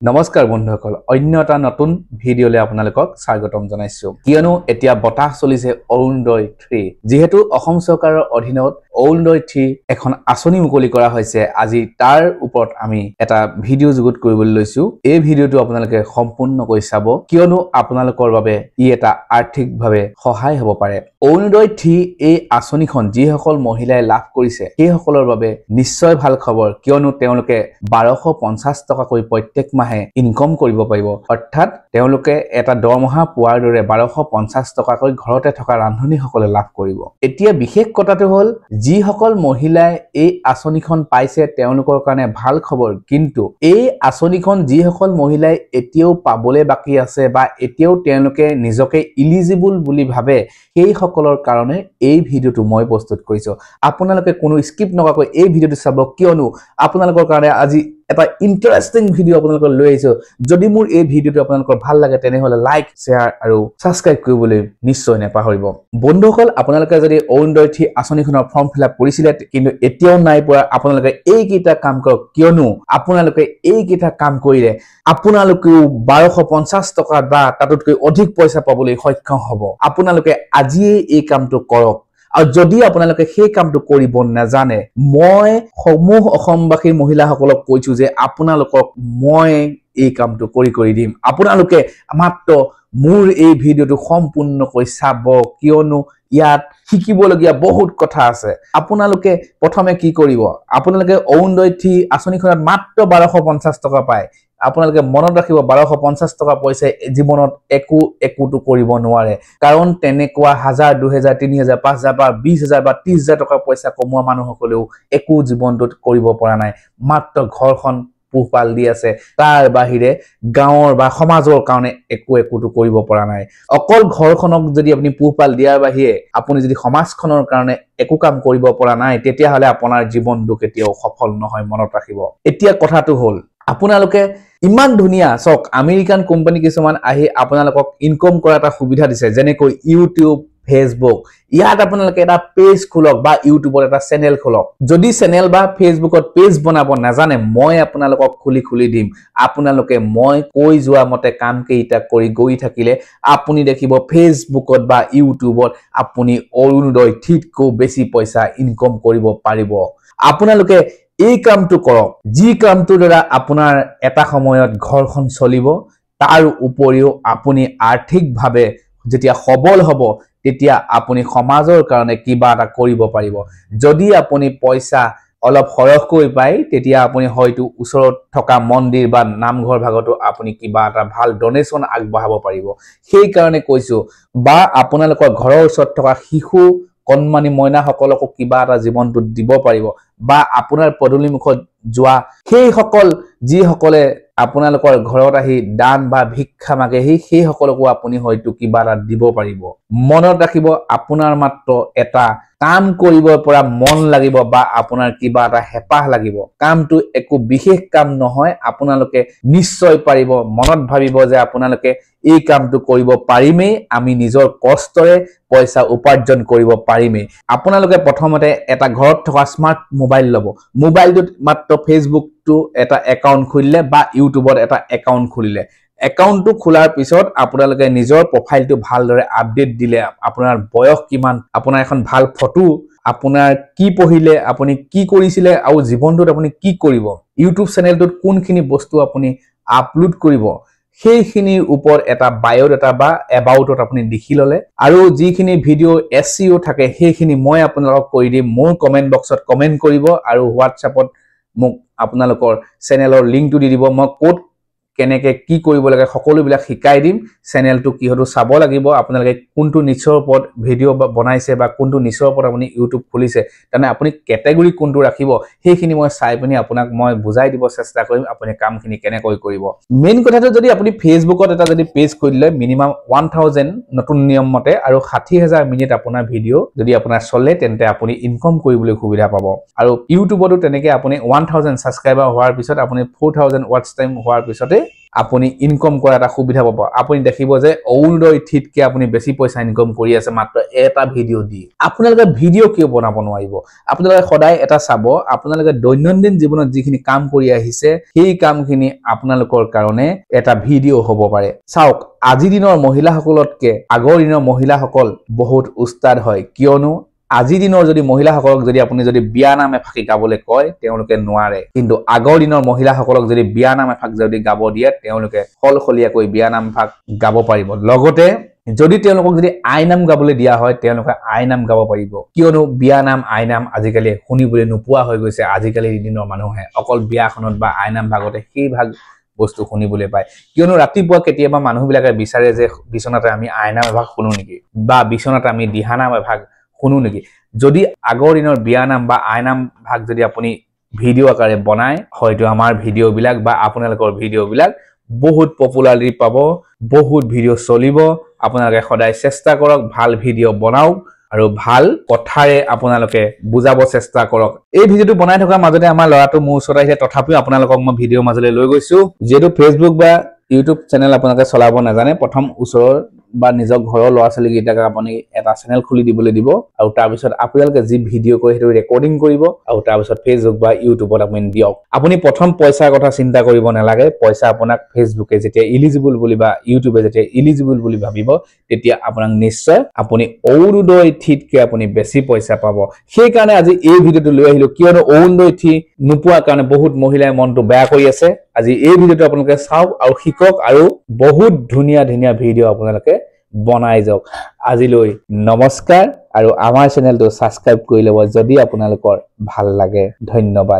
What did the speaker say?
নমস্কাৰ বন্ধুসকল অন্য এটা নতুন ভিডিঅ'লৈ আপোনালোকক স্বাগতম জনাইছো কিয়নো এতিয়া বতাহ চলিছে অৰুণোদয় 3 যেহেতু অসম চৰকাৰৰ অধীনত অৰুণোদয় 3 এখন আঁচনি মুকলি কৰা হৈছে আজি তাৰ ওপৰত আমি এটা ভিডিঅ' যুগুত কৰিবলৈ লৈছো এই ভিডিঅ'টো আপোনালোকে সম্পূৰ্ণকৈ চাব কিয়নো আপোনালোকৰ বাবে ই এটা আৰ্থিকভাৱে সহায় হ'ব পাৰে অৰুণোদয় 3 এই আঁচনিখন যিসকল মহিলাই লাভ কৰিছে সেই সকলৰ বাবে নিশ্চয় ভাল খবৰ কিয়নো তেওঁলোকে 1250 টকাকৈ প্ৰত্যেক ইনকম কৰিব পাৰিব অৰ্থাৎ তেওঁলোকে এটা দৰমহা পোৱাৰ দৰে 1250 টকাকৈ ঘৰতে থকা ৰান্ধনীসকলে লাভ কৰিব এতিয়া বিশেষ কথাটো হ'ল যিসকল মহিলাই এই আঁচনিখন পাইছে তেওঁলোকৰ কাৰণে ভাল খবৰ কিন্তু এই আঁচনিখন যিসকল মহিলাই এতিয়াও পাবলৈ বাকি আছে বা এতিয়াও তেওঁলোকে নিজকে ইলিজিবল বুলি ভাবে সেই সকলৰ কাৰণে এই ভিডিঅ'টো মই প্ৰস্তুত কৰিছো আপোনালোকে কোনো স্কিপ নকৰাকৈ এই ভিডিঅ'টো চাব কিয়নো আপোনালোকৰ কাৰণে আজি এটা ইন্টাৰেষ্টিং ভিডিঅ' আপোনালোকৰ লৈ আহিছো যদি মোৰ এই ভিডিঅ'টো আপোনালোকৰ ভাল লাগে তেনেহলে লাইক শেয়াৰ আৰু সাবস্ক্ৰাইব কৰিবলৈ নিশ্চয় নেপাহৰিব বন্ধুসকল আপোনালোকে যদি অৰুণোদয় 3 আঁচনিখনৰ ফৰ্ম ফিলআপ কৰিছিলে কিন্তু এতিয়াও নাই পৰা আপোনালোকে এই কিটা কাম কৰক কিয়নো আপোনালোকে এই কিটা কাম কৰিলে আপোনালোকেও 1250 টকা বা তাতকৈ অধিক পইচা পাবলৈ সক্ষম হ'ব আপোনালোকে আজিয়ে এই কামটো কৰক আৰু যদি আপোনালোকে সেই কামটো কৰিব নাজানে মই সমূহ অসমবাসী মহিলাসকলক কৈছো যে আপোনালোকক মই এই কামটো কৰি দিম আপোনালোকে মাত্ৰ মোৰ এই ভিডিঅ'টো সম্পূৰ্ণকৈ চাব কিয়নো ইয়াত শিকিবলগীয়া বহুত কথা আছে আপোনালোকে প্ৰথমে কি কৰিব আপোনালোকে অৰুণোদয় 3 আঁচনিখনত মাত্ৰ 1250 টকা পায় আপোনালোকে মনত ৰাখিব 1250 টকা পইচা জীৱনত একোটো কৰিব নোৱাৰে কাৰণ তেনেকুৱা 1000 2000 3000 5000 বা 20000 বা 30000 টকা পইচা কমোৱা মানুহসকলেও একো জীৱনটোত কৰিব পৰা নাই মাত্ৰ ঘৰখন পোহপাল দি আছে তাৰ বাহিৰে গাঁৱৰ বা সমাজৰ কাৰণে একোটো কৰিব পৰা নাই অকল ঘৰখনক যদি আপুনি পোহপাল দিয়াৰ বাহিৰে আপুনি যদি সমাজখনৰ কাৰণে একো কাম কৰিব পৰা নাই তেতিয়া হলে আপোনাৰ জীৱনটো কেতিয়াও সফল নহয় মনত ৰাখিব এতিয়া কথাটো হ'ল আপোনালোকে ইমান ধুনিয়া চক আমেৰিকান কোম্পানী কিছুমান আহি আপোনালোকক ইনকম কৰা এটা সুবিধা দিছে যেনেকৈ ইউটিউব ফেসবুক ইয়াত আপোনালোকে এটা পেজ খোলক বা ইউটিউবৰ এটা চেনেল খোলক যদি চেনেল বা ফেসবুকত পেজ বনাব নাজানে মই আপোনালোকক খুলি দিম আপোনালোকে মই কৈ যোৱা মতে কাম কেইটা কৰি গৈ থাকিলে আপুনি দেখিব ফেসবুকত বা ইউটিউবত আপুনি অৰুণোদয় 3তকৈ বেছি পইচা ইনকম কৰিব পাৰিব আপোনালোকে এই কামটো কৰক যি কামটোৰ দ্বাৰা আপোনাৰ এটা সময়ত ঘৰখন চলিব তাৰ উপৰিও আপুনি আৰ্থিকভাৱে যেতিয়া সবল হ'ব তেতিয়া আপুনি সমাজৰ কাৰণে কিবা এটা কৰিব পাৰিব যদি আপুনি পইচা অলপ খৰচকৈ পায় তেতিয়া আপুনি হয়তো ওচৰত থকা মন্দিৰ বা নামঘৰ ভাগতো আপুনি কিবা এটা ভাল ডোনেশ্যন আগবঢ়াব পাৰিব সেই কাৰণে কৈছো বা আপোনালোকৰ ঘৰৰ ওচৰত থকা শিশু কণমানি মইনা সকলকো কিবা এটা জীৱনটোত দিব পাৰিব বা আপোনাৰ পদূলিমুখত যোৱা সেই সকল যি সকলে আপোনালোকৰ ঘৰত আহি দান বা ভিক্ষা মাগে সেই সকলকো আপুনি হয়তো কিবা এটা দিব পাৰিব মনত ৰাখিব আপোনাৰ মাত্ৰ এটা কাম কৰিব পৰা মন লাগিব বা আপোনাৰ কিবা এটা হেপাহ লাগিব কামটো একো বিশেষ কাম নহয় আপোনালোকে নিশ্চয় পাৰিব মনত ভাবিব যে আপোনালোকে এই কামটো কৰিব পাৰিমেই আমি নিজৰ কষ্টৰে পইচা উপাৰ্জন কৰিব পাৰিমেই আপোনালোকে প্ৰথমতে এটা ঘৰত থকা স্মাৰ্ট মোবাইল ল'ব মোবাইলটোত মাত্ৰ ফেসবুকটো এটা একাউণ্ট খুলিলে বা ইউটিউবত এটা একাউণ্ট খুলিলে একাউণ্টটো খোলাৰ পিছত আপোনালোকে নিজৰ প্ৰফাইলটো ভালদৰে আপডেট দিলে আপোনাৰ বয়স কিমান আপোনাৰ এখন ভাল ফটো আপোনাৰ কি পঢ়িলে আপুনি কি কৰিছিলে আৰু জীৱনটোত আপুনি কি কৰিব ইউটিউব চেনেলটোত কোনখিনি বস্তু আপুনি আপলোড কৰিব সেইখিনিৰ ওপৰত এটা বায়োডাটা বা এবাউটত আপুনি লিখি ললে আৰু যিখিনি ভিডিও এসইও থাকে সেইখিনি মই আপোনালোকক কৈ দিম মোৰ কমেন্ট বক্সত কমেন্ট কৰিব আৰু হোৱাটছআপত মোক আপোনালোকৰ চেনেলৰ লিংকটো দি দিব মই কোড কেনেকে কি কৰিব লাগে সকলোবিলাক শিকাই দিম চেনেলটো কিহতো চাব লাগিব আপোনালোকে কোনটো নিচৰ ওপৰত ভিডিও বনাইছে বা কোনটো নিচৰ ওপৰত আপুনি ইউটিউব খুলিছে তেনে আপুনি ক্যাটাগৰী কোনটো ৰাখিব সেইখিনি মই চাই পিনি আপোনাক মই বুজাই দিব চেষ্টা কৰিম আপুনি কামখিনি কেনেকৈ কৰিব মেইন কথাটো যদি আপুনি ফেসবুকত এটা যদি পেজ খুলিলে মিনিমাম 1000 নতুন নিয়ম মতে আৰু 60000 মিনিট আপোনাৰ ভিডিও যদি আপোনাৰ চলে তেন্তে আপুনি ইনকম কৰিবলৈ সুবিধা পাব আৰু ইউটিউবতো তেনেকে আপুনি 1000 সাবস্ক্ৰাইবাৰ হোৱাৰ পিছত আপুনি 4000 ওয়াচ টাইম হোৱাৰ পিছতে আপুনি ইনকম কৰা এটা সুবিধা পাব আপুনি দেখিব যে অৰুণোদয় থ্ৰীতকে আপুনি বেছি পইচা ইনকম কৰি আছে মাত্ৰ এটা ভিডিও দি আপোনালোকে ভিডিও কিয় বনাব নোৱাৰিব আপোনালোকে সদায় এটা চাব আপোনালোকে দৈনন্দিন জীৱনত যিখিনি কাম কৰি আহিছে সেই কামখিনি আপোনালোকৰ কাৰণে এটা ভিডিও হ'ব পাৰে চাওক আজি দিনৰ মহিলাসকলতকে আগৰ দিনৰ মহিলাসকল বহুত উস্তাদ হয় কিয়নো আজি দিনৰ যদি মহিলাসকলক যদি আপুনি যদি বিয়া নাম এফাকি গাবলৈ কয় তেওঁলোকে নোৱাৰে কিন্তু আগৰ দিনৰ মহিলাসকলক যদি বিয়া নাম এফাক যদি গাব দিয়ে তেওঁলোকে খলখলিয়াকৈ বিয়া নাম ফাক গাব পাৰিব লগতে যদি তেওঁলোকক যদি আইনাম গাবলৈ দিয়া হয় তেওঁলোকে আইনাম গাব পাৰিব কিয়নো বিয়া নাম আইনাম আজিকালি শুনিবলৈ নোপোৱা হৈ গৈছে আজিকালি দিনৰ মানুহে অকল বিয়াখনত বা আইনাম ভাগতে সেই ভাগ বস্তু শুনিবলৈ পায় কিয়নো ৰাতিপুৱা কেতিয়াবা মানুহবিলাকে বিচাৰে যে বিছনাতে আমি আইনাম এভাগ শুনো নেকি বা বিছনাতে আমি দিহানাম এভাগ শুনো নেকি যদি আগৰ দিনৰ বিয়া নাম বা আইনাম ভাগ যদি আপুনি ভিডিও আকাৰে বনায় হয়তো আমাৰ ভিডিও বিলাক বা আপোনালোকৰ ভিডিও বিলাক বহুত পপুলাৰিটি পাব বহুত ভিডিও চলিব আপোনালোকে সদায় চেষ্টা কৰক ভাল ভিডিও বনাওক আৰু ভাল কথাৰে আপোনালোকে বুজাব চেষ্টা কৰক এই ভিডিওটো বনাই থকাৰ মাজতে আমাৰ লৰাটো মোৰ ওচৰত আহিছে তথাপিও আপোনালোকক মই ভিডিও মাজলৈ লৈ গৈছো যেটো ফেসবুক বা ইউটিউব চেনেল আপোনালোকে চলাব নাজানে প্ৰথম ওচৰৰ বা নিজৰ ঘৰৰ ল'ৰা ছোৱালী গিটাক আপুনি এটা চেনেল খুলি দিবলৈ দিব আৰু তাৰ পিছত আপোনালোকে যি ভিডিও কৰে হেতু ৰেকৰ্ডিং কৰিব আৰু তাৰ পিছত ফেসবুক বা ইউটিউবত আপুনি দিয়ক আপুনি প্ৰথম পইচাৰ কথা চিন্তা কৰিব নালাগে পইচা আপোনাক ফেসবুকে যেতিয়া এলিজিবল বুলি বা ইউটিউবে যেতিয়া এলিজিবল বুলি ভাবিব তেতিয়া আপোনাক নিশ্চয় আপুনি অৰুণোদয় থ্ৰীতকে আপুনি বেছি পইচা পাব সেই কাৰণে আজি এই ভিডিওটো লৈ আহিলো কিয়নো অৰুণোদয় থ্ৰী নোপোৱা কাৰণে বহুত মহিলাই মনটো বেয়া কৰি আছে আজি এই ভিডিওটো আপোনালোকে চাওক আৰু শিকক আৰু বহুত ধুনিয়া ধুনিয়া ভিডিও আপোনালোকে বনাই যাওক আজিলৈ নমস্কাৰ আৰু আমাৰ চেনেলটো সাবস্ক্ৰাইব কৰি লব যদি আপোনালোকৰ ভাল লাগে ধন্যবাদ